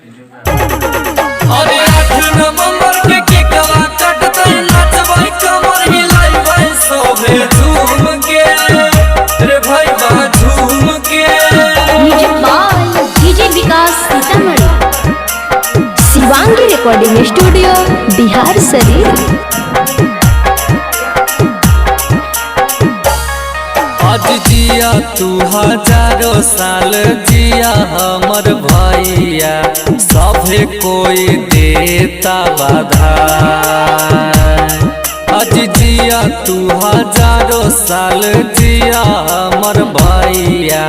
अरे 8 नवंबर के केकवा कटतै नाचबै कमर हिलाइबै सोभे झूम के रे भैया झूम के। Music by DJ Vikas Sitamarhi, Shivangi recording studio Bihar Sharif. आज जिया तू हजारों साल जिया हमर भैया, सभे कोई देता बधाई। आज जिया तू हजारों साल जिया हमर भैया,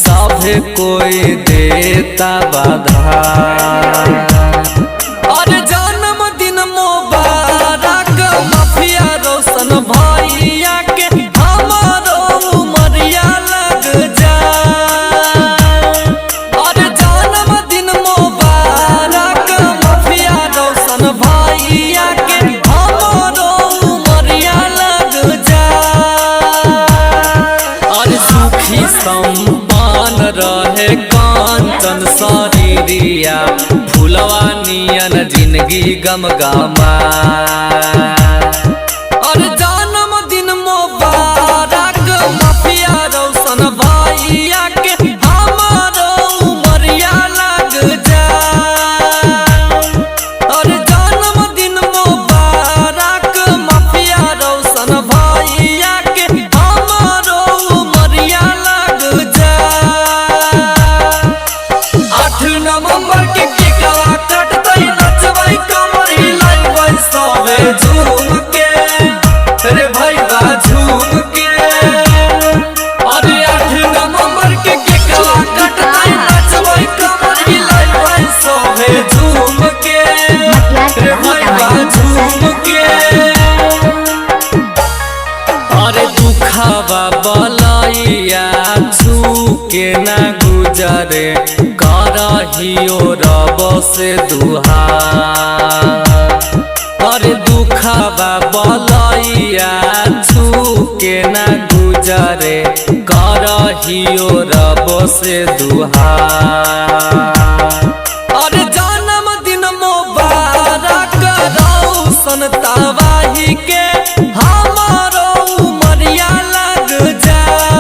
सभे कोई देता बधाई। और जन्मदिन मुबारक माफिया रोशन भैया के, हमारो उमरिया लग जाए। और जन्मदिन मुबारक माफिया रोशन भैया के, हमारो उमरिया लग जाए। और सुखी सम्मान रहे कांचन शरीरिया, फुलवा नियन जिंदगी गमगमा। और जन्मदिन मुबारक माफिया रोशन भैया के, हमारो उमरिया लग जाए। और जन्मदिन मुबारक माफिया रोशन भैया के, हमारो उमरिया लग जाए। 8 नवंबर के केकवा कटतै नचबै कमर हिलाइबै सोभे झूम के रे भैया झूम के। अरे 8 नवंबर के केकवा कटतै नचबै कमर हिलाइबै सोभे झूम के रे भैया झूम के। अरे दुखवा बलैया छू के ना गुजरे, करहियो रब से दुहार। अरे दुखवा बलैया छू के ना गुजरे, करहियो रब से दुहार। अरे जन्मदिन मुबारक रोशन तबाही के, हमारो उमरिया लग जाए।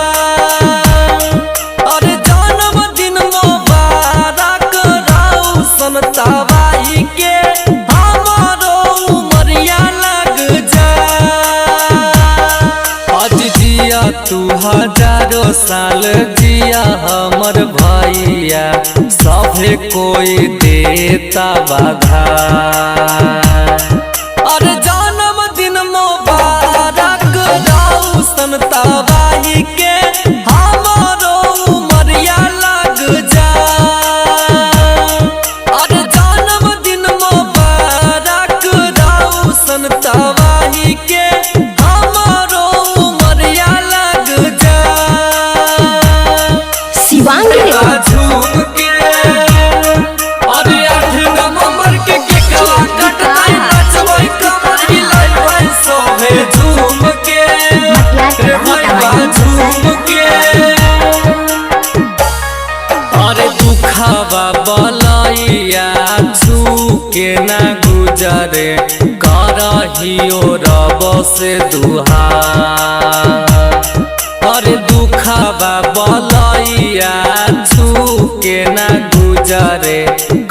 और जन्मदिन मुबारक रोशन तबाही के, हमारो उमरिया लग जाए। आज जिया तू हजारों साल जिया हमर भैया, सभे कोई देता बधाई। और जन्मदिन मुबारक रोशन तबाही के, हमारो उमरिया लग जाए। और जन्मदिन मुबारक रोशन तबाही के, हमारो उमरिया लग जाए। शिवांगी झूम के। और 8 नवंबर के केकवा कटतै नचबै कमर हिलाइबै सोभे झूम के रे भैया झूम के। अरे दुखवा बलैया छू के ना गुजरे, करहियो रब से दुहार। अरे दुखवा बलैया छू के ना गुजरे,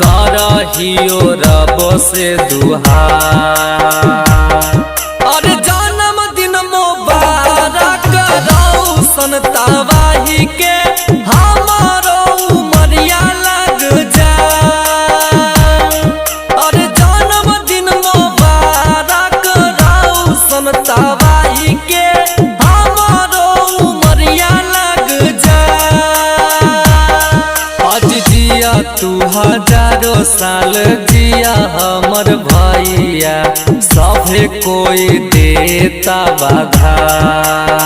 करहियो रब से दुहार। और जन्मदिन मुबारक रोशन तबाही के, हमारो उमरिया लग जाए। और जन्मदिन मुबारक रोशन तबाही के, हमारो उमरिया लग जाए। आज जिया तू हजारों साल जिया हमर भैया, सभे कोई देता बधाई।